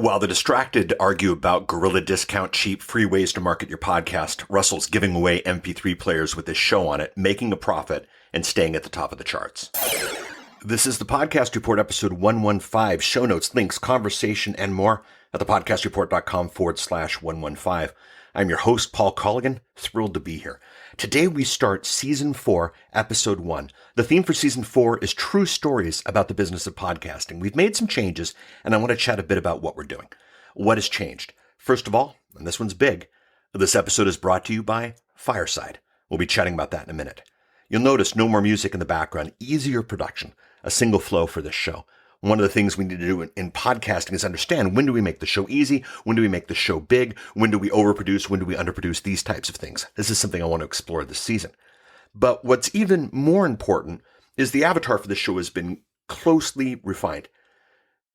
While the distracted argue about guerrilla discount, cheap, free ways to market your podcast, Russell's giving away MP3 players with his show on it, making a profit, and staying at the top of the charts. This is the Podcast Report, episode 115. Show notes, links, conversation, and more at thepodcastreport.com/115. I'm your host, Paul Colligan. Thrilled to be here. Today we start Season 4, Episode 1. The theme for Season 4 is true stories about the business of podcasting. We've made some changes, and I want to chat a bit about what we're doing. What has changed? First of all, and this one's big, this episode is brought to you by Fireside. We'll be chatting about that in a minute. You'll notice no more music in the background, easier production, a single flow for this show. One of the things we need to do in podcasting is understand, when do we make the show easy? When do we make the show big? When do we overproduce? When do we underproduce? These types of things. This is something I want to explore this season. But what's even more important is the avatar for this show has been closely refined.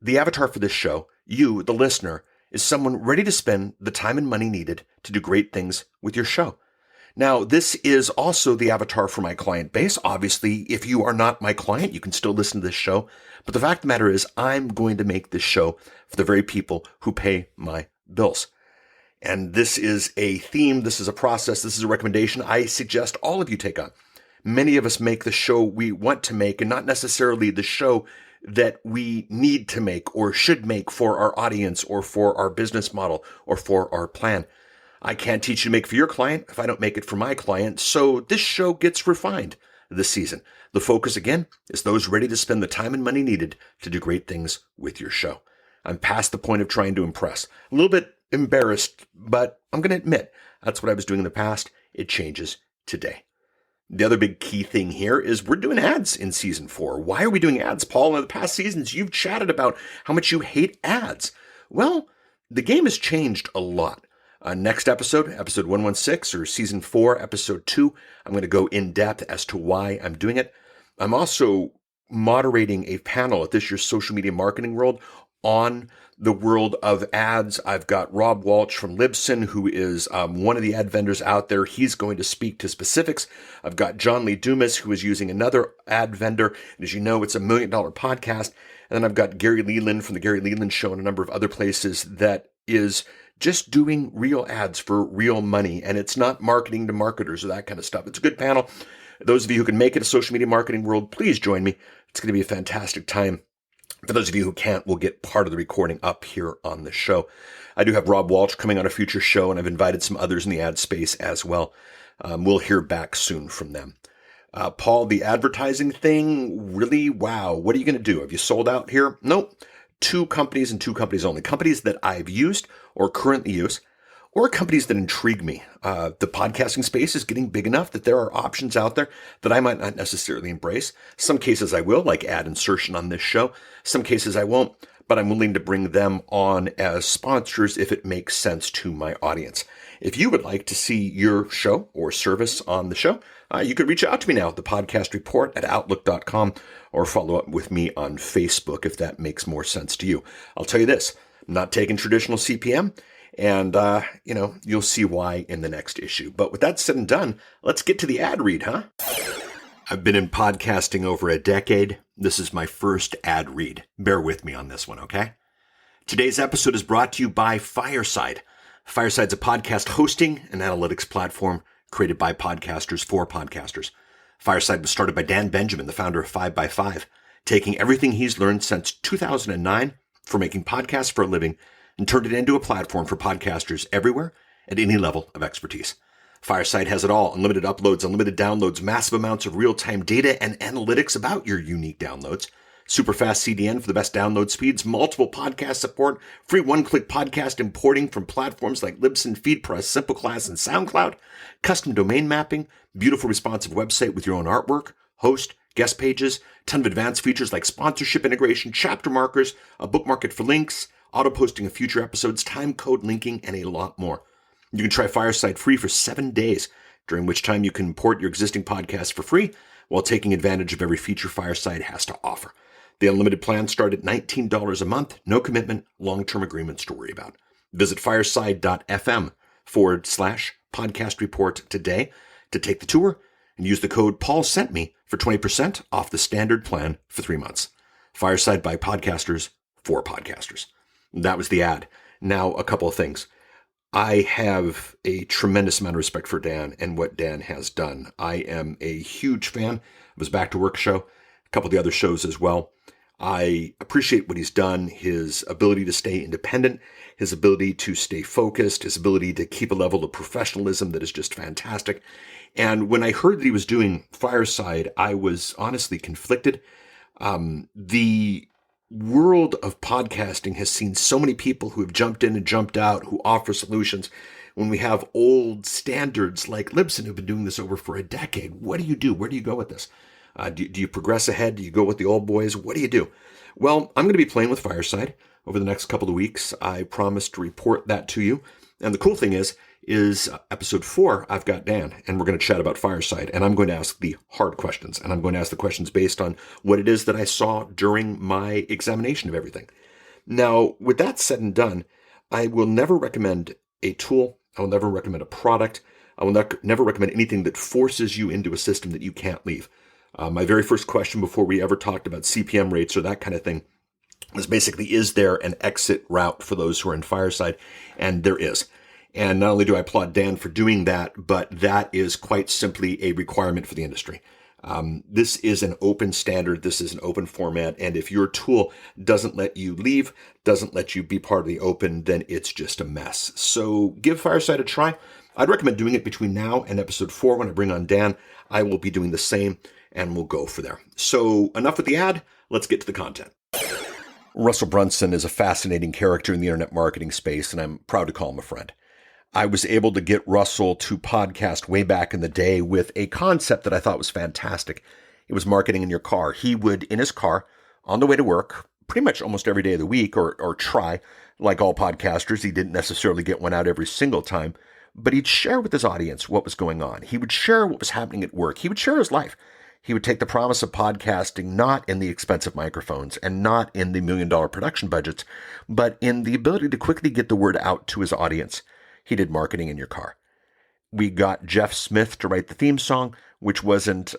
The avatar for this show, you, the listener, is someone ready to spend the time and money needed to do great things with your show. Now, this is also the avatar for my client base. Obviously, if you are not my client, you can still listen to this show. But the fact of the matter is, I'm going to make this show for the very people who pay my bills. And this is a theme, this is a process, this is a recommendation I suggest all of you take on. Many of us make the show we want to make and not necessarily the show that we need to make or should make for our audience or for our business model or for our plan. I can't teach you to make for your client if I don't make it for my client, so this show gets refined this season. The focus, again, is those ready to spend the time and money needed to do great things with your show. I'm past the point of trying to impress. A little bit embarrassed, but I'm going to admit that's what I was doing in the past. It changes today. The other big key thing here is we're doing ads in Season 4. Why are we doing ads, Paul? In the past seasons, you've chatted about how much you hate ads. Well, the game has changed a lot. Next episode 116, or Season 4, Episode 2, I'm going to go in depth as to why I'm doing it. I'm also moderating a panel at this year's Social Media Marketing World on the world of ads. I've got Rob Walsh from Libsyn, who is one of the ad vendors out there. He's going to speak to specifics. I've got John Lee Dumas, who is using another ad vendor. As you know, it's $1 million podcast. And then I've got Gary Leland from the Gary Leland Show and a number of other places that is just doing real ads for real money. And it's not marketing to marketers or that kind of stuff. It's a good panel. Those of you who can make it a Social Media Marketing World, please join me. It's going to be a fantastic time. For those of you who can't, we'll get part of the recording up here on the show. I do have Rob Walsh coming on a future show, and I've invited some others in the ad space as well. We'll hear back soon from them. Paul, the advertising thing, really? Wow. What are you going to do? Have you sold out here? Nope. 2 companies and 2 companies only. Companies that I've used or currently use, or companies that intrigue me. The podcasting space is getting big enough that there are options out there that I might not necessarily embrace. Some cases I will, like ad insertion on this show. Some cases I won't, but I'm willing to bring them on as sponsors if it makes sense to my audience. If you would like to see your show or service on the show, you could reach out to me now at thepodcastreport@outlook.com or follow up with me on Facebook if that makes more sense to you. I'll tell you this, I'm not taking traditional CPM, and, you'll see why in the next issue. But with that said and done, let's get to the ad read, huh? I've been in podcasting over a decade. This is my first ad read. Bear with me on this one, okay? Today's episode is brought to you by Fireside. Fireside's a podcast hosting and analytics platform created by podcasters for podcasters. Fireside was started by Dan Benjamin, the founder of 5x5, taking everything he's learned since 2009 for making podcasts for a living and turned it into a platform for podcasters everywhere at any level of expertise. Fireside has it all: unlimited uploads, unlimited downloads, massive amounts of real-time data and analytics about your unique downloads, super fast CDN for the best download speeds, multiple podcast support, free one-click podcast importing from platforms like Libsyn, FeedPress, SimpleClass, and SoundCloud, custom domain mapping, beautiful responsive website with your own artwork, host, guest pages, ton of advanced features like sponsorship integration, chapter markers, a bookmark for links, auto-posting of future episodes, time code linking, and a lot more. You can try Fireside free for 7 days, during which time you can import your existing podcast for free while taking advantage of every feature Fireside has to offer. The unlimited plans start at $19 a month, no commitment, long-term agreements to worry about. Visit fireside.fm/podcast report today to take the tour and use the code Paul sent me for 20% off the standard plan for 3 months. Fireside by podcasters for podcasters. That was the ad. Now, a couple of things. I have a tremendous amount of respect for Dan and what Dan has done. I am a huge fan of his Back to Work show, a couple of the other shows as well. I appreciate what he's done, his ability to stay independent, his ability to stay focused, his ability to keep a level of professionalism that is just fantastic. And when I heard that he was doing Fireside, I was honestly conflicted. The world of podcasting has seen so many people who have jumped in and jumped out, who offer solutions. When we have old standards like Libsyn, who've been doing this over for a decade, what do you do? Where do you go with this? Do you progress ahead? Do you go with the old boys? What do you do? Well, I'm going to be playing with Fireside over the next couple of weeks. I promise to report that to you. And the cool thing is episode 4, I've got Dan, and we're going to chat about Fireside. And I'm going to ask the hard questions. And I'm going to ask the questions based on what it is that I saw during my examination of everything. Now, with that said and done, I will never recommend a tool. I will never recommend a product. I will never recommend anything that forces you into a system that you can't leave. My very first question before we ever talked about CPM rates or that kind of thing was basically, is there an exit route for those who are in Fireside? And there is. And not only do I applaud Dan for doing that, but that is quite simply a requirement for the industry. This is an open standard. This is an open format. And if your tool doesn't let you leave, doesn't let you be part of the open, then it's just a mess. So give Fireside a try. I'd recommend doing it between now and episode 4 when I bring on Dan. I will be doing the same, and we'll go for there. So enough with the ad. Let's get to the content. Russell Brunson is a fascinating character in the internet marketing space, and I'm proud to call him a friend. I was able to get Russell to podcast way back in the day with a concept that I thought was fantastic. It was marketing in your car. He would, in his car, on the way to work, pretty much almost every day of the week, or try, like all podcasters, he didn't necessarily get one out every single time, but he'd share with his audience what was going on. He would share what was happening at work. He would share his life. He would take the promise of podcasting not in the expensive microphones and not in the $1 million production budgets, but in the ability to quickly get the word out to his audience. He did marketing in your car. We got Jeff Smith to write the theme song, which wasn't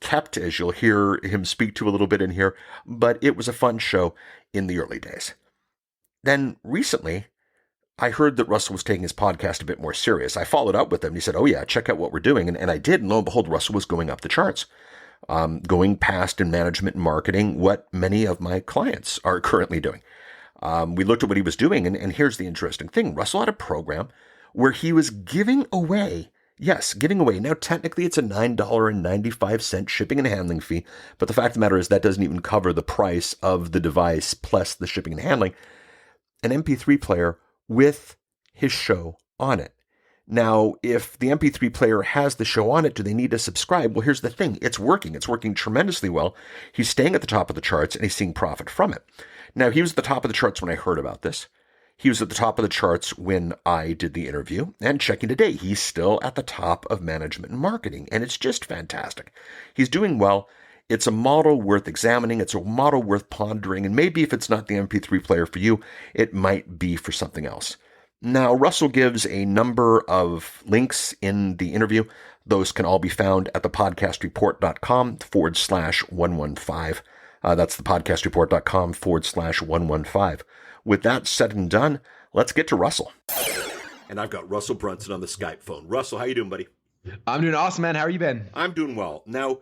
kept, as you'll hear him speak to a little bit in here, but it was a fun show in the early days. Then recently, I heard that Russell was taking his podcast a bit more serious. I followed up with him, and he said, oh yeah, check out what we're doing. And I did, and lo and behold, Russell was going up the charts. Going past in management and marketing what many of my clients are currently doing. We looked at what he was doing, and here's the interesting thing. Russell had a program where he was giving away. Now, technically, it's a $9.95 shipping and handling fee, but the fact of the matter is that doesn't even cover the price of the device plus the shipping and handling. An MP3 player with his show on it. Now, if the MP3 player has the show on it, do they need to subscribe? Well, here's the thing. It's working. It's working tremendously well. He's staying at the top of the charts, and he's seeing profit from it. Now, he was at the top of the charts when I heard about this. He was at the top of the charts when I did the interview. And checking today, he's still at the top of management and marketing, and it's just fantastic. He's doing well. It's a model worth examining. It's a model worth pondering. And maybe if it's not the MP3 player for you, it might be for something else. Now, Russell gives a number of links in the interview. Those can all be found at thepodcastreport.com/115. That's thepodcastreport.com/115. With that said and done, let's get to Russell. And I've got Russell Brunson on the Skype phone. Russell, how you doing, buddy? I'm doing awesome, man. How are you been? I'm doing well. Now,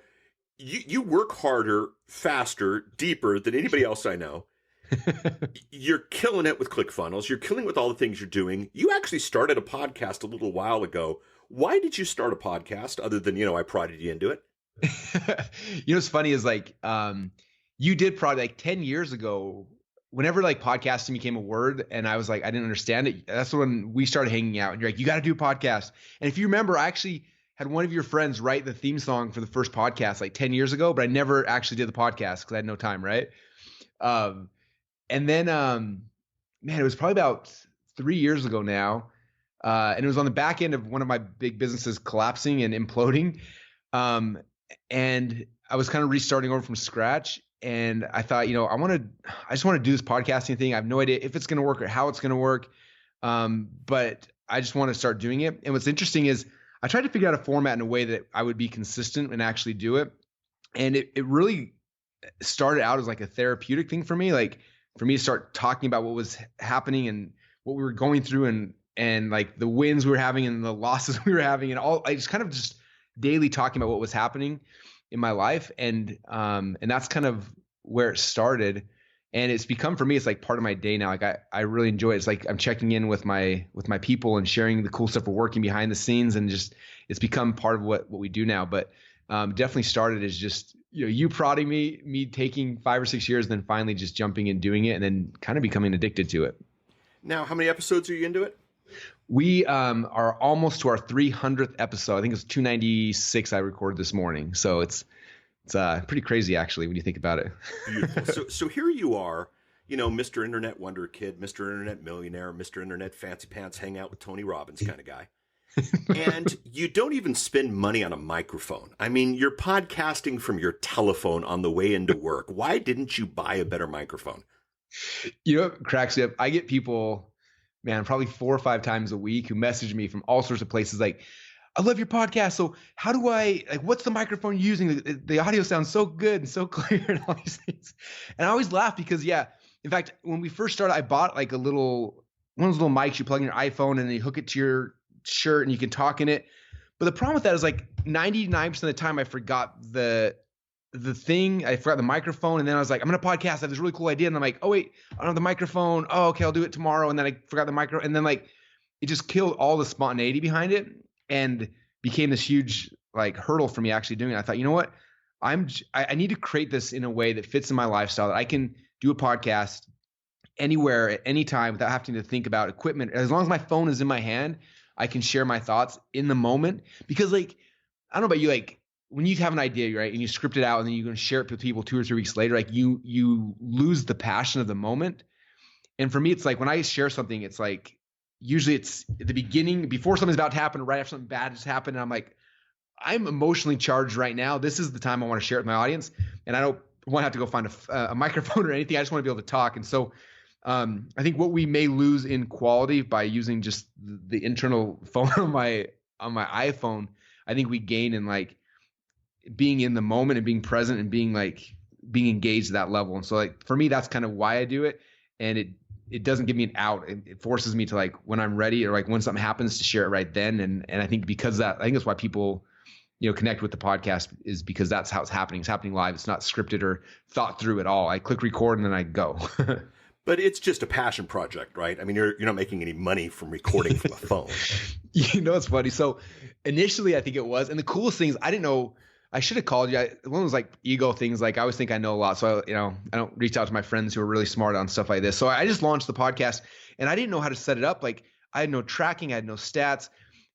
you work harder, faster, deeper than anybody else I know. You're killing it with ClickFunnels. You're killing it with all the things you're doing. You actually started a podcast a little while ago. Why did you start a podcast other than, I prodded you into it? What's funny is you did probably 10 years ago, whenever podcasting became a word and I was I didn't understand it. That's when we started hanging out and you're you got to do a podcast. And if you remember, I actually had one of your friends write the theme song for the first podcast 10 years ago, but I never actually did the podcast because I had no time. Right. And then, it was probably about 3 years ago now. And it was on the back end of one of my big businesses collapsing and imploding. And I was kind of restarting over from scratch. And I thought, I just want to do this podcasting thing. I have no idea if it's going to work or how it's going to work. But I just want to start doing it. And what's interesting is I tried to figure out a format in a way that I would be consistent and actually do it. And it really started out as a therapeutic thing for me. for me to start talking about what was happening and what we were going through and like the wins we were having and the losses we were having and all, I just kind of just daily talking about what was happening in my life. And that's kind of where it started. And it's become, for me, it's like part of my day now. Like I really enjoy it. It's like I'm checking in with my people and sharing the cool stuff we're working behind the scenes, and just it's become part of what we do now. But definitely started as just you prodding me taking 5 or 6 years, then finally just jumping and doing it, and then kind of becoming addicted to it. Now, how many episodes are you into it? We are almost to our 300th episode. I think it's 296 I recorded this morning. So it's pretty crazy, actually, when you think about it. Beautiful. So here you are, Mr. Internet Wonder Kid, Mr. Internet Millionaire, Mr. Internet Fancy Pants, hang out with Tony Robbins kind of guy. And you don't even spend money on a microphone. I mean, you're podcasting from your telephone on the way into work. Why didn't you buy a better microphone? What cracks me up? I get people, man, probably 4 or 5 times a week who message me from all sorts of places like, I love your podcast. So how do what's the microphone you're using? The audio sounds so good and so clear and all these things. And I always laugh because, in fact, when we first started, I bought like one of those little mics you plug in your iPhone and you hook it to your shirt and you can talk in it. But the problem with that is like 99% of the time I forgot the thing. I forgot the microphone. And then I was like, I'm going to podcast. I have this really cool idea. And I'm like, oh wait, I don't have the microphone. Oh, okay, I'll do it tomorrow. And then I forgot the micro. And then like, it just killed all the spontaneity behind it. And became this huge like hurdle for me actually doing it. I thought, you know what? I need to create this in a way that fits in my lifestyle, that I can do a podcast anywhere at any time without having to think about equipment. As long as my phone is in my hand, I can share my thoughts in the moment. Because like, I don't know about you, like when you have an idea, right, and you script it out and then you're going to share it with people 2 or 3 weeks later, like you lose the passion of the moment. And for me, it's like when I share something, it's like, usually it's at the beginning, before something's about to happen, or right after something bad has happened. And I'm like, I'm emotionally charged right now. This is the time I want to share it with my audience. And I don't want to have to go find a microphone or anything. I just want to be able to talk. And so I think what we may lose in quality by using just the internal phone on my iPhone, I think we gain in like being in the moment and being present and being engaged at that level. And so like, for me, that's kind of why I do it. And it doesn't give me an out. It forces me to like, when I'm ready or like when something happens, to share it right then. And I think because I think that's why people, connect with the podcast, is because that's how it's happening. It's happening live. It's not scripted or thought through at all. I click record and then I go. But it's just a passion project, right? I mean, you're not making any money from recording from a phone. It's funny. So initially I think it was, and the coolest thing is I didn't know, I should have called you. One of those like ego things. Like I always think I know a lot. So I don't reach out to my friends who are really smart on stuff like this. So I just launched the podcast and I didn't know how to set it up. Like I had no tracking, I had no stats.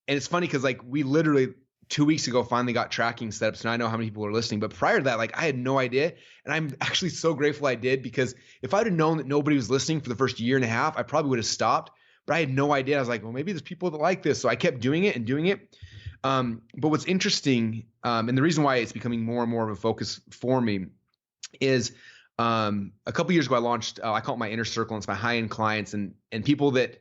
And it's funny because like we literally 2 weeks ago finally got tracking set up. So now I know how many people are listening. But prior to that, like I had no idea. And I'm actually so grateful I did, because if I'd have known that nobody was listening for the first year and a half, I probably would have stopped. But I had no idea. I was like, well, maybe there's people that like this. So I kept doing it and doing it. But what's interesting, and the reason why it's becoming more and more of a focus for me is a couple years ago, I launched, I call it my inner circle. And it's my high-end clients and people that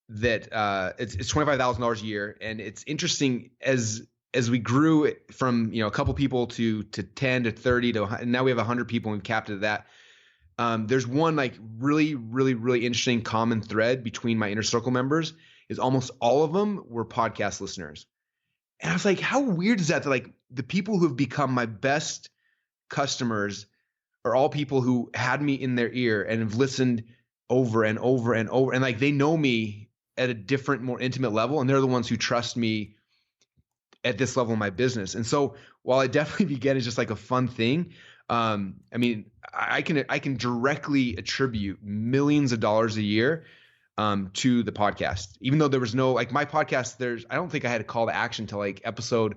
it's $25,000 a year. And it's interesting as we grew from, a couple people to 10 to 30 to, and now we have 100 people and we've capped it at that. There's one like really, really, really interesting common thread between my inner circle members is almost all of them were podcast listeners. And I was like, how weird is that like the people who have become my best customers are all people who had me in their ear and have listened over and over and over. And like, they know me at a different, more intimate level. And they're the ones who trust me at this level of my business. And so while I definitely began as just like a fun thing, I mean, I can directly attribute millions of dollars a year to the podcast, even though there was no, like my podcast, I don't think I had a call to action to like episode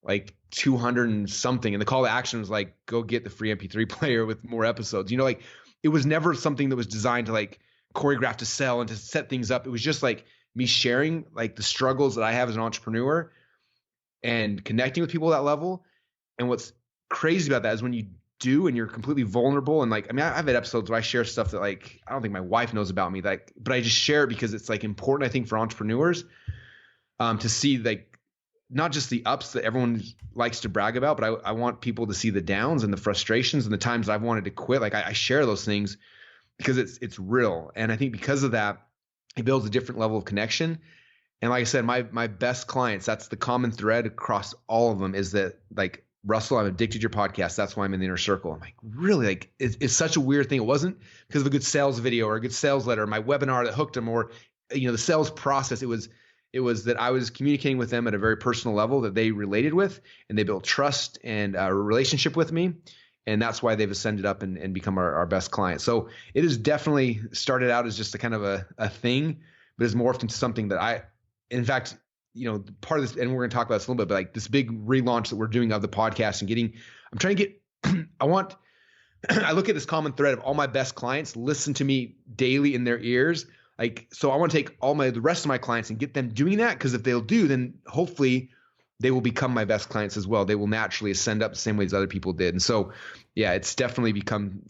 like 200 and something. And the call to action was like, go get the free MP3 player with more episodes, like it was never something that was designed to like choreograph to sell and to set things up. It was just like me sharing like the struggles that I have as an entrepreneur and connecting with people at that level. And what's crazy about that is when you do and you're completely vulnerable and like, I mean, I've had episodes where I share stuff that like, I don't think my wife knows about me, like, but I just share it because it's like important, I think, for entrepreneurs to see like not just the ups that everyone likes to brag about, but I want people to see the downs and the frustrations and the times I've wanted to quit. Like I share those things because it's real. And I think because of that, it builds a different level of connection. And like I said, my best clients, that's the common thread across all of them, is that like, Russell, I'm addicted to your podcast. That's why I'm in the inner circle. I'm like, really? Like, it's such a weird thing. It wasn't because of a good sales video or a good sales letter, my webinar that hooked them, or, the sales process. It was that I was communicating with them at a very personal level that they related with, and they built trust and a relationship with me. And that's why they've ascended up and become our best clients. So it has definitely started out as just a kind of a thing, but it's morphed into something that in fact, part of this, and we're going to talk about this a little bit, but like this big relaunch that we're doing of the podcast and I'm trying to get, I look at this common thread of all my best clients listen to me daily in their ears. Like, so I want to take the rest of my clients and get them doing that. Cause if they'll do, then hopefully they will become my best clients as well. They will naturally ascend up the same way as other people did. And so, yeah, it's definitely become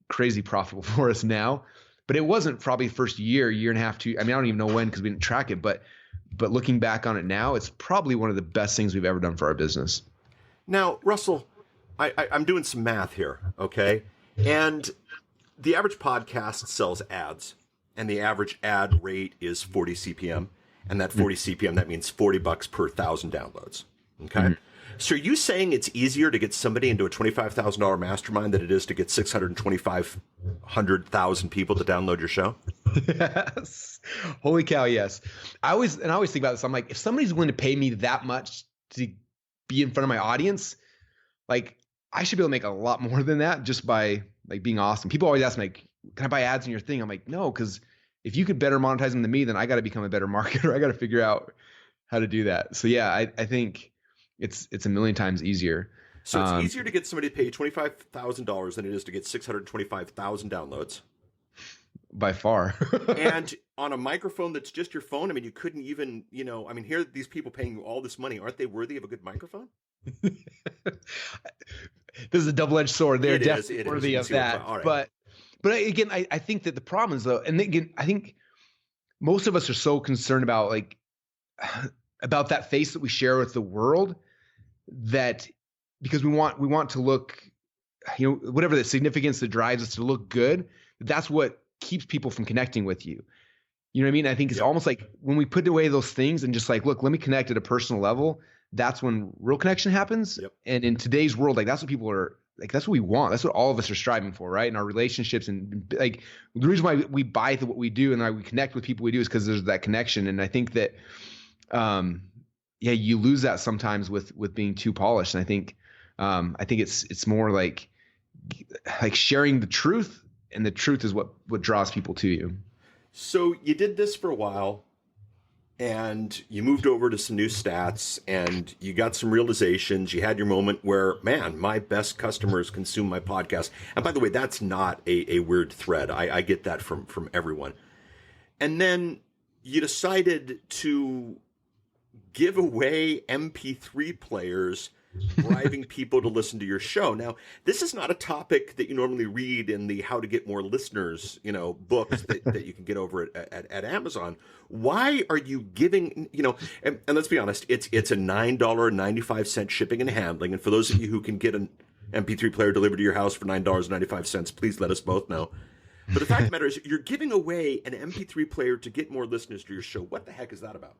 crazy profitable for us now, but it wasn't probably the first year and a half, I don't even know when, cause we didn't track it, but looking back on it now, it's probably one of the best things we've ever done for our business. Now, Russell, I'm doing some math here, okay? And the average podcast sells ads, and the average ad rate is 40 CPM. And that 40 CPM, that means $40 per 1,000 downloads, okay? Mm-hmm. So are you saying it's easier to get somebody into a $25,000 mastermind than it is to get 625,000 people to download your show? Yes. Holy cow, yes. I always think about this. I'm like, if somebody's willing to pay me that much to be in front of my audience, like I should be able to make a lot more than that just by like being awesome. People always ask me, like, can I buy ads in your thing? I'm like, no, because if you could better monetize them than me, then I got to become a better marketer. I got to figure out how to do that. So yeah, I think it's a million times easier. So it's easier to get somebody to pay $25,000 than it is to get 625,000 downloads. By far. And on a microphone that's just your phone, you couldn't even, here these people paying you all this money, aren't they worthy of a good microphone? This is a double-edged sword. They're definitely worthy of that. Right. But again, I think that the problem is though, and again, I think most of us are so concerned about about that face that we share with the world, that because we want to look, whatever the significance that drives us to look good, that's what keeps people from connecting with you. You know what I mean? I think it's almost like when we put away those things and just like, look, let me connect at a personal level, that's when real connection happens. Yep. And in today's world, like that's what people are like, that's what we want. That's what all of us are striving for, right? In our relationships. And like the reason why we buy what we do and why we connect with people we do is because there's that connection. And I think that, you lose that sometimes with being too polished. And I think it's more like sharing the truth, and the truth is what draws people to you. So you did this for a while, and you moved over to some new stats, and you got some realizations. You had your moment where, man, my best customers consume my podcast. And by the way, that's not a weird thread. I get that from everyone. And then you decided to give away MP3 players, bribing people to listen to your show. Now, this is not a topic that you normally read in the how to get more listeners, books that you can get over at Amazon. Why are you giving, and let's be honest, it's a $9.95 shipping and handling. And for those of you who can get an MP3 player delivered to your house for $9.95, please let us both know. But the fact of the matter is, you're giving away an MP3 player to get more listeners to your show. What the heck is that about?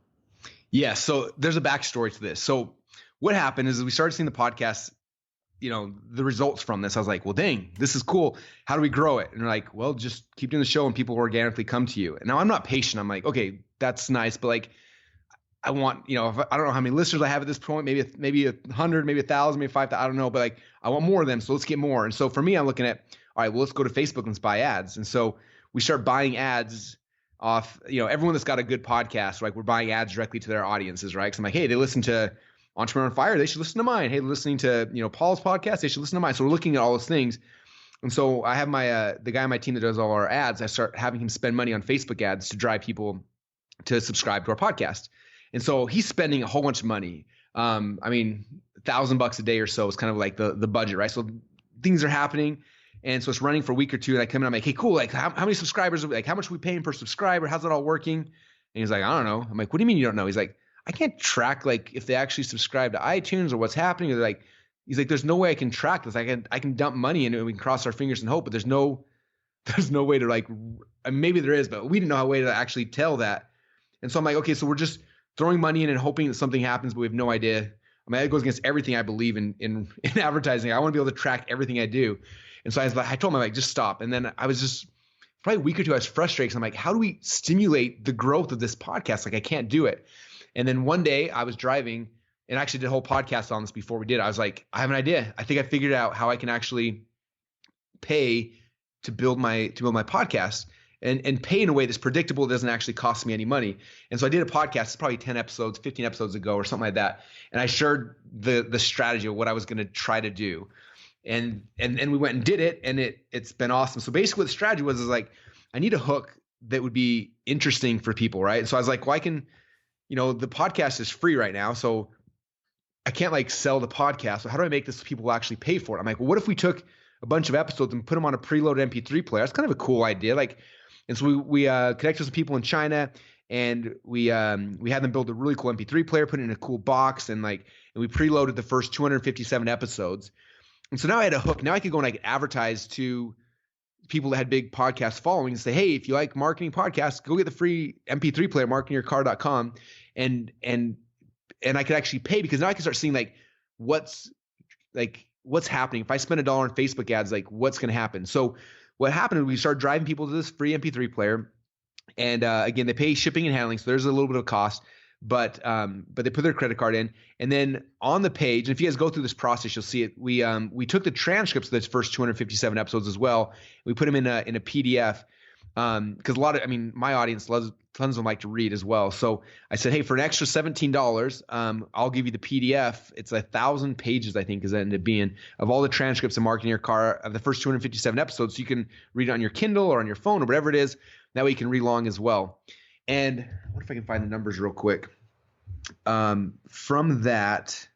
Yeah, so there's a backstory to this. So what happened is we started seeing the podcast, the results from this. I was like, well, dang, this is cool. How do we grow it? And they're like, well, just keep doing the show and people will organically come to you. And now I'm not patient. I'm like, okay, that's nice. But like, I want, if I don't know how many listeners I have at this point, maybe 100, maybe 1,000, maybe 5,000, I don't know. But like, I want more of them. So let's get more. And so for me, I'm looking at, all right, well, let's go to Facebook and let's buy ads. And so we start buying ads off, everyone that's got a good podcast, like we're buying ads directly to their audiences, right? Because I'm like, hey, they listen to Entrepreneur on Fire, they should listen to mine. Hey, listening to Paul's podcast, they should listen to mine. So we're looking at all those things. And so I have my the guy on my team that does all our ads. I start having him spend money on Facebook ads to drive people to subscribe to our podcast. And so he's spending a whole bunch of money. $1,000 a day or so is kind of like the budget, right? So things are happening. And so it's running for a week or two. And I come in, I'm like, hey, cool. Like how many subscribers, like how much are we paying per subscriber? How's it all working? And he's like, I don't know. I'm like, what do you mean you don't know? He's like, I can't track like if they actually subscribe to iTunes or what's happening. Or he's like, there's no way I can track this. I can dump money into it and we can cross our fingers and hope, but there's no there's no way to like, I mean, maybe there is, but we didn't know how way to actually tell that. And so I'm like, okay, so we're just throwing money in and hoping that something happens, but we have no idea. I mean, it goes against everything I believe in advertising. I want to be able to track everything I do. And so I told him, like, just stop. And then I was just probably a week or two, I was frustrated. I'm like, how do we stimulate the growth of this podcast? Like, I can't do it. And then one day I was driving and actually did a whole podcast on this before we did. I was like, I have an idea. I think I figured out how I can actually pay to build my podcast and pay in a way that's predictable. It doesn't actually cost me any money. And so I did a podcast, it's probably 10 episodes, 15 episodes ago or something like that. And I shared the strategy of what I was going to try to do. And we went and did it, and it's been awesome. So basically what the strategy was is like, I need a hook that would be interesting for people, right? So I was like, well, I can, the podcast is free right now, so I can't like sell the podcast. So how do I make this so people will actually pay for it? I'm like, well, what if we took a bunch of episodes and put them on a preloaded MP3 player? That's kind of a cool idea. And so we connected with some people in China, and we had them build a really cool MP3 player, put it in a cool box, and we preloaded the first 257 episodes. And so now I had a hook. Now I could go and I could advertise to people that had big podcast following and say, hey, if you like marketing podcasts, go get the free MP3 player, marketingyourcar.com. And I could actually pay, because now I can start seeing what's happening. If I spend $1 on Facebook ads, like what's going to happen? So what happened is we started driving people to this free MP3 player. And again, they pay shipping and handling. So there's a little bit of cost, but they put their credit card in. And then on the page, and if you guys go through this process, you'll see it. We took the transcripts of those first 257 episodes as well. We put them in a PDF. Because my audience loves, tons of them like to read as well. So I said, hey, for an extra $17, I'll give you the PDF. It's 1,000 pages, I think, is that ended up being, of all the transcripts of Marketing Your Car of the first 257 episodes. So you can read it on your Kindle or on your phone or whatever it is. That way you can read along as well. And what if I can find the numbers real quick? From that,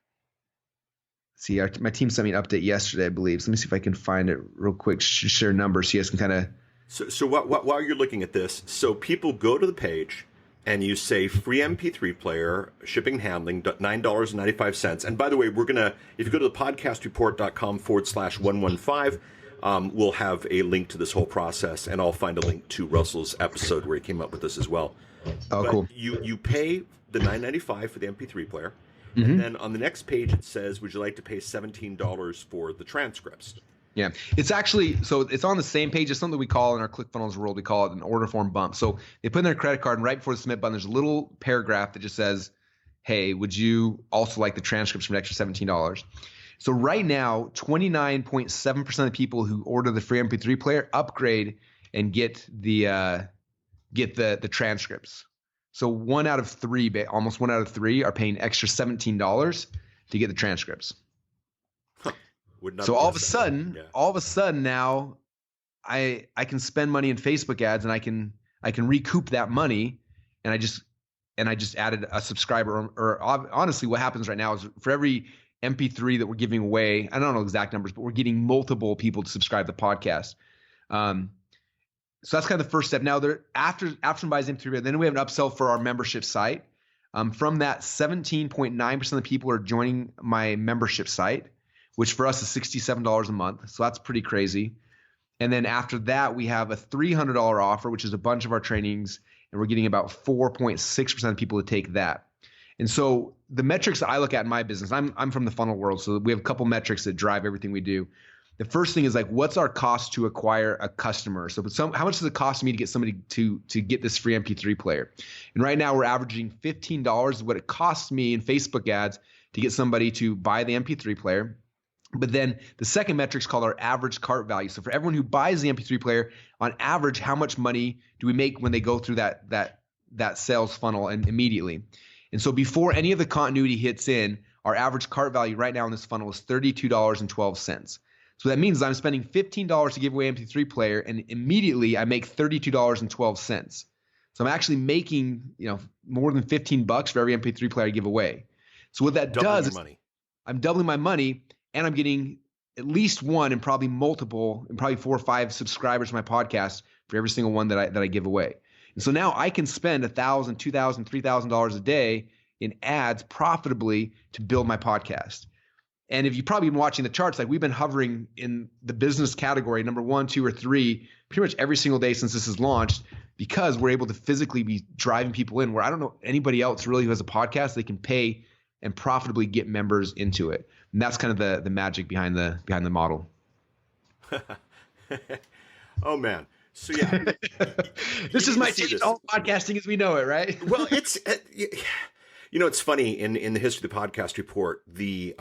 see, my team sent me an update yesterday, I believe. So let me see if I can find it real quick. Share numbers so you guys can kind of. So while you're looking at this, so people go to the page and you say free MP3 player, shipping and handling, $9.95. And by the way, if you go to the podcastreport.com/115, we'll have a link to this whole process, and I'll find a link to Russell's episode where he came up with this as well. Oh, cool. You pay the $9.95 for the MP3 player, Mm-hmm. and then on the next page it says, would you like to pay $17 for the transcripts? Yeah, it's actually, so it's on the same page. It's something we call in our ClickFunnels world, we call it an order form bump. So they put in their credit card, and right before the submit button, there's a little paragraph that just says, hey, would you also like the transcripts for an extra $17? So right now, 29.7% of the people who order the free MP3 player upgrade and get the transcripts. So almost one out of three are paying extra $17 to get the transcripts. So all of a sudden now I can spend money in Facebook ads, and I can recoup that money. And I just added a subscriber, or honestly what happens right now is for every MP3 that we're giving away, I don't know exact numbers, but we're getting multiple people to subscribe to the podcast. So that's kind of the first step. Now after someone buys MP3, then we have an upsell for our membership site. From that, 17.9% of the people are joining my membership site, which for us is $67 a month. So that's pretty crazy. And then after that, we have a $300 offer, which is a bunch of our trainings, and we're getting about 4.6% of people to take that. And so the metrics that I look at in my business, I'm from the funnel world, so we have a couple metrics that drive everything we do. The first thing is what's our cost to acquire a customer? So how much does it cost me to get somebody to get this free MP3 player? And right now we're averaging $15 is what it costs me in Facebook ads to get somebody to buy the MP3 player. But then the second metric is called our average cart value. So for everyone who buys the MP3 player, on average, how much money do we make when they go through that sales funnel and immediately? And so before any of the continuity hits in, our average cart value right now in this funnel is $32.12. So that means I'm spending $15 to give away an MP3 player, and immediately I make $32.12. So I'm actually making more than $15 for every MP3 player I give away. So what that does is I'm doubling my money, and I'm getting at least one and probably multiple and probably 4 or 5 subscribers to my podcast for every single one that I give away. And so now I can spend $1,000, $2,000, $3,000 a day in ads profitably to build my podcast. And if you've probably been watching the charts, like we've been hovering in the business category, number 1, 2, or 3, pretty much every single day since this is launched, because we're able to physically be driving people in where I don't know anybody else really who has a podcast, they can pay and profitably get members into it. And that's kind of the magic behind the model. Oh man. So yeah, this is my change all podcasting as we know it, right? Well, it's it's funny in the history of the podcast report, the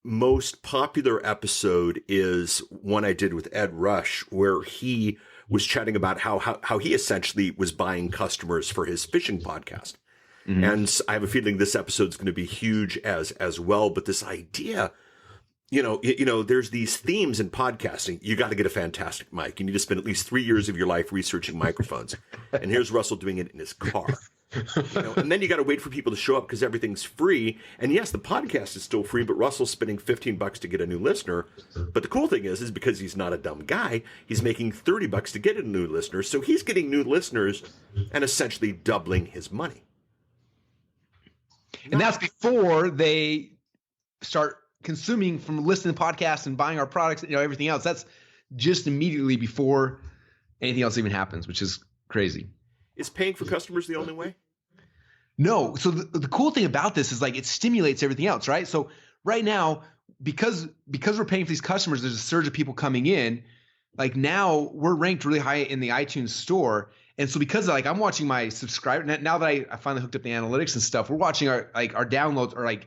most popular episode is one I did with Ed Rush, where he was chatting about how he essentially was buying customers for his fishing podcast. Mm-hmm. And I have a feeling this episode is going to be huge as well. But this idea, there's these themes in podcasting. You got to get a fantastic mic. You need to spend at least 3 years of your life researching microphones. And here's Russell doing it in his car. And then you got to wait for people to show up because everything's free. And yes, the podcast is still free, but Russell's spending $15 to get a new listener. But the cool thing is because he's not a dumb guy, he's making $30 to get a new listener. So he's getting new listeners and essentially doubling his money. And that's before they start consuming from listening to podcasts and buying our products, everything else. That's just immediately before anything else even happens, which is crazy. Is paying for customers the only way? No. So the cool thing about this is like it stimulates everything else, right? So right now, because we're paying for these customers, there's a surge of people coming in. Like now we're ranked really high in the iTunes store. And so because like I'm watching my subscriber now that I finally hooked up the analytics and stuff, we're watching our downloads are like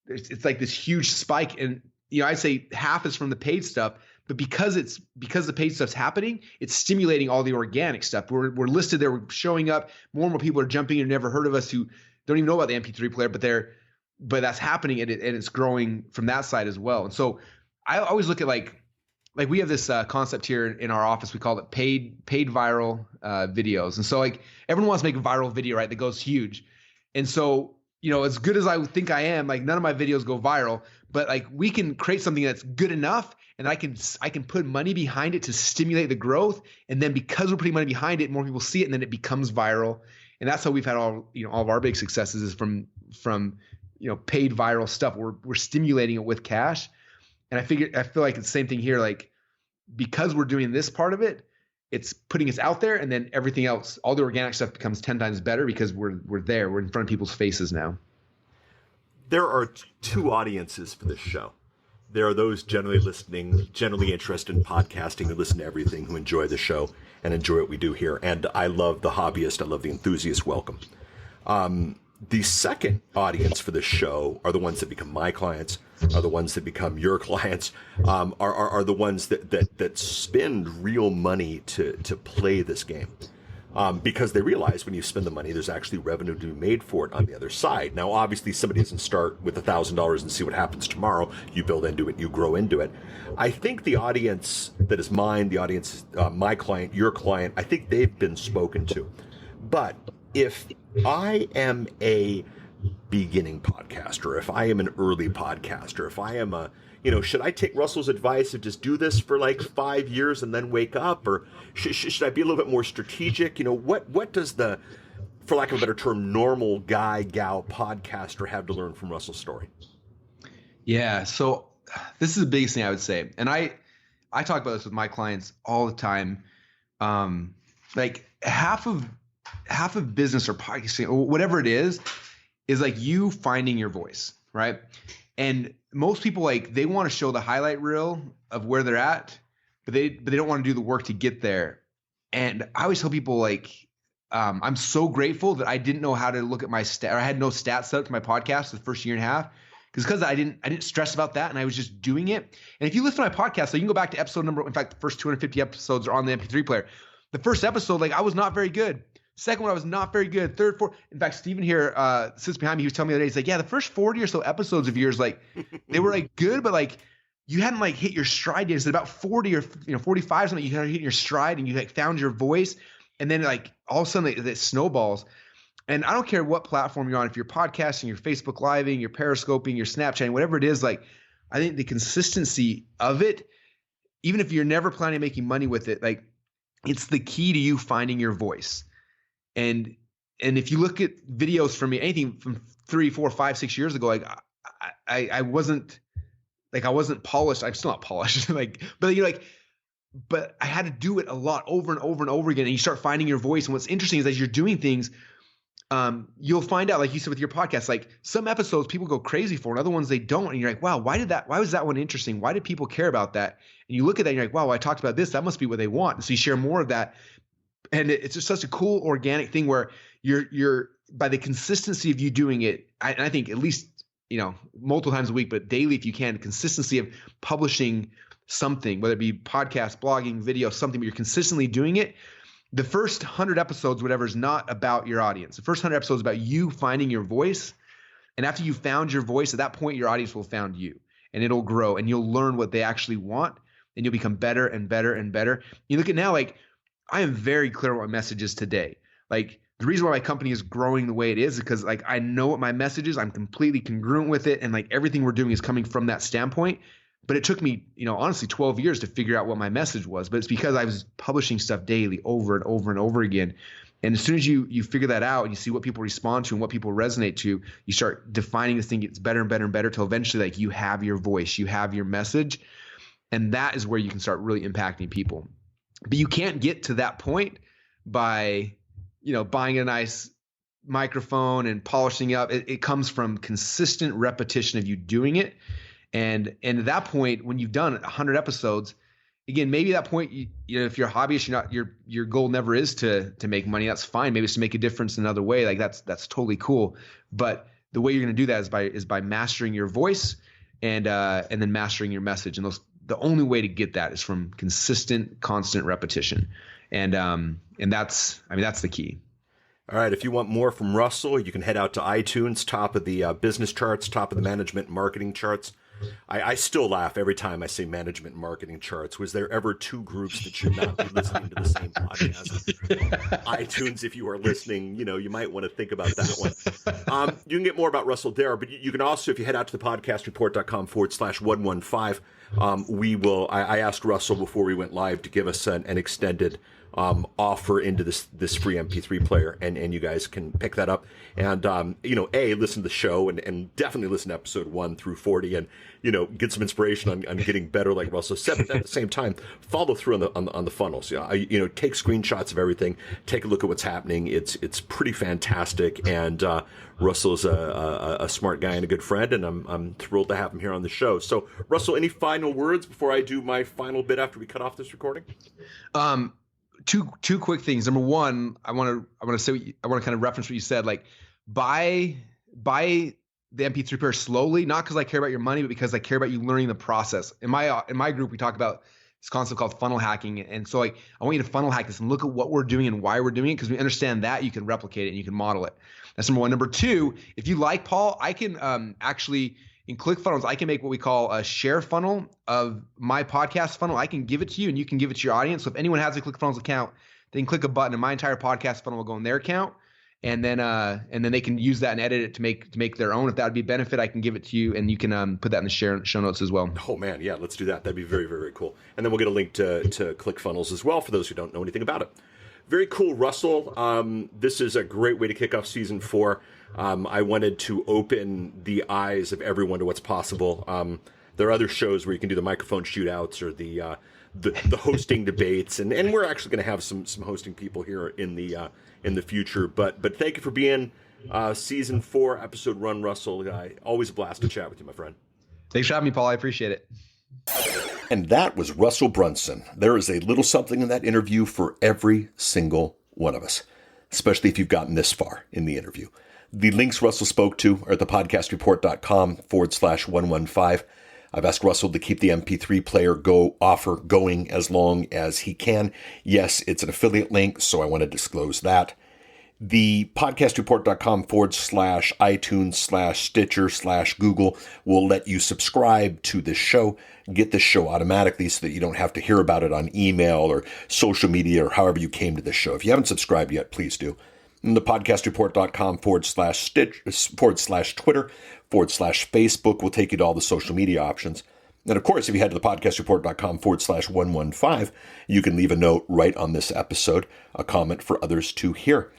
it's like this huge spike. And I'd say half is from the paid stuff, but because the paid stuff's happening, it's stimulating all the organic stuff. We're listed there, we're showing up. More and more people are jumping in who never heard of us, who don't even know about the MP3 player, but that's happening and it's growing from that side as well. And so I always look at like we have this concept here in our office. We call it paid viral videos. And so like everyone wants to make a viral video, right? That goes huge. And so, as good as I think I am, like none of my videos go viral, but like we can create something that's good enough and I can put money behind it to stimulate the growth. And then because we're putting money behind it, more people see it and then it becomes viral. And that's how we've had all of our big successes is from paid viral stuff. We're stimulating it with cash. And I feel like it's the same thing here. Like because we're doing this part of it, it's putting us out there, and then everything else, all the organic stuff becomes 10 times better because we're there. We're in front of people's faces now. There are two audiences for this show. There are those generally listening, generally interested in podcasting, who listen to everything, who enjoy the show and enjoy what we do here. And I love the hobbyist. I love the enthusiast. Welcome. The second audience for this show are the ones that become my clients, are the ones that become your clients, are the ones that spend real money to play this game. Because they realize when you spend the money, there's actually revenue to be made for it on the other side. Now, obviously, somebody doesn't start with $1,000 and see what happens tomorrow. You build into it, you grow into it. I think the audience that is mine, the audience, my client, your client, I think they've been spoken to. But if I am a beginning podcaster, if I am an early podcaster, if I am should I take Russell's advice and just do this for like 5 years and then wake up? Or should I be a little bit more strategic? What does the, for lack of a better term, normal guy, gal podcaster have to learn from Russell's story? Yeah. So this is the biggest thing I would say. And I talk about this with my clients all the time. Like half of business or podcasting or whatever it is like you finding your voice, right? And most people they want to show the highlight reel of where they're at, but they don't want to do the work to get there. And I always tell people I'm so grateful that I didn't know how to look at my stat, or I had no stats set up to my podcast the first year and a half, because I didn't stress about that and I was just doing it. And if you listen to my podcast, so you can go back to episode number, in fact, the first 250 episodes are on the MP3 player. The first episode, I was not very good. Second one, I was not very good. Third, fourth. In fact, Steven here sits behind me. He was telling me the other day, he's like, yeah, the first 40 or so episodes of yours, they were good, but you hadn't hit your stride yet. It's about 40 or 45 something. You kind of hit your stride and you found your voice. And then all of a sudden it snowballs. And I don't care what platform you're on. If you're podcasting, you're Facebook Living, you're Periscoping, you're Snapchatting, whatever it is, I think the consistency of it, even if you're never planning on making money with it, it's the key to you finding your voice. And if you look at videos from me, anything from 3, 4, 5, 6 years ago, I wasn't polished. I'm still not polished. But I had to do it a lot over and over and over again. And you start finding your voice. And what's interesting is as you're doing things, you'll find out, like you said with your podcast, like some episodes people go crazy for and other ones they don't. And you're like, wow, why was that one interesting? Why did people care about that? And you look at that and you're like, wow, I talked about this. That must be what they want. And so you share more of that. And it's just such a cool organic thing where you're by the consistency of you doing it. I think at least, multiple times a week, but daily, if you can, consistency of publishing something, whether it be podcast, blogging, video, something, but you're consistently doing it. The first 100 episodes, whatever, is not about your audience. The first 100 episodes is about you finding your voice. And after you found your voice, at that point, your audience will have found you and it'll grow and you'll learn what they actually want and you'll become better and better and better. You look at now, like I am very clear on what my message is today. Like the reason why my company is growing the way it is because like I know what my message is. I'm completely congruent with it. And like everything we're doing is coming from that standpoint. But it took me, honestly 12 years to figure out what my message was. But it's because I was publishing stuff daily over and over and over again. And as soon as you figure that out and you see what people respond to and what people resonate to, you start defining this thing gets better and better and better till eventually like you have your voice, you have your message. And that is where you can start really impacting people. But you can't get to that point by, buying a nice microphone and polishing up. It comes from consistent repetition of you doing it. And at that point, when you've done 100 episodes, again, maybe at that point, if you're a hobbyist, your goal never is to make money. That's fine. Maybe it's to make a difference in another way. Like that's totally cool. But the way you're going to do that is by mastering your voice and then mastering your message. And the only way to get that is from consistent, constant repetition. And that's the key. All right. If you want more from Russell, you can head out to iTunes, top of the business charts, top of the management and marketing charts. I still laugh every time I say management and marketing charts. Was there ever two groups that should not be listening to the same podcast? iTunes, if you are listening, you might want to think about that one. You can get more about Russell there, but you can also, if you head out to the podcastreport.com/115, I asked Russell before we went live to give us an extended offer into this free MP3 player, and you guys can pick that up and listen to the show and definitely listen to episode 1 through 40 and get some inspiration on getting better, like Russell said. But at the same time, follow through on the funnels. Take screenshots of everything, take a look at what's happening. It's pretty fantastic, and Russell's a smart guy and a good friend, and I'm thrilled to have him here on the show. So Russell, any final words before I do my final bit after we cut off this recording? Two quick things. Number one, I want to kind of reference what you said. Like, buy the MP3 player slowly, not because I care about your money, but because I care about you learning the process. In my group, we talk about this concept called funnel hacking, and so like I want you to funnel hack this and look at what we're doing and why we're doing it, because we understand that you can replicate it and you can model it. That's number one. Number two, if you like Paul, I can actually. In ClickFunnels, I can make what we call a share funnel of my podcast funnel. I can give it to you and you can give it to your audience. So if anyone has a ClickFunnels account, they can click a button and my entire podcast funnel will go in their account. And then they can use that and edit it to make their own. If that would be a benefit, I can give it to you and you can put that in the show notes as well. Oh man, yeah, let's do that. That'd be very, very, very cool. And then we'll get a link to ClickFunnels as well for those who don't know anything about it. Very cool, Russell. This is a great way to kick off season 4. I wanted to open the eyes of everyone to what's possible. There are other shows where you can do the microphone shootouts or the hosting debates, and we're actually going to have some hosting people here in the future. But thank you for being season 4 episode 1, Russell. Always a blast to chat with you, my friend. Thanks for having me, Paul. I appreciate it. And that was Russell Brunson. There is a little something in that interview for every single one of us, especially if you've gotten this far in the interview. The links Russell spoke to are at thepodcastreport.com/115. I've asked Russell to keep the MP3 player offer going as long as he can. Yes, it's an affiliate link, so I want to disclose that. The podcastreport.com/iTunes/Stitcher/Google will let you subscribe to this show, get this show automatically so that you don't have to hear about it on email or social media or however you came to this show. If you haven't subscribed yet, please do. And the podcastreport.com/Twitter/Facebook will take you to all the social media options. And of course, if you head to the podcastreport.com/115, you can leave a note right on this episode, a comment for others to hear.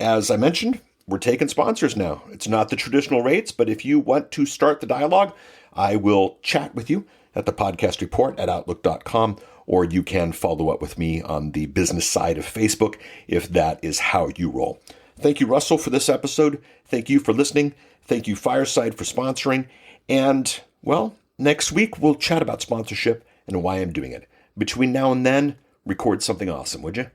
As I mentioned, we're taking sponsors now. It's not the traditional rates, but if you want to start the dialogue, I will chat with you at the podcast report at outlook.com, or you can follow up with me on the business side of Facebook if that is how you roll. Thank you, Russell, for this episode. Thank you for listening. Thank you, Fireside, for sponsoring. And, well, next week we'll chat about sponsorship and why I'm doing it. Between now and then, record something awesome, would you?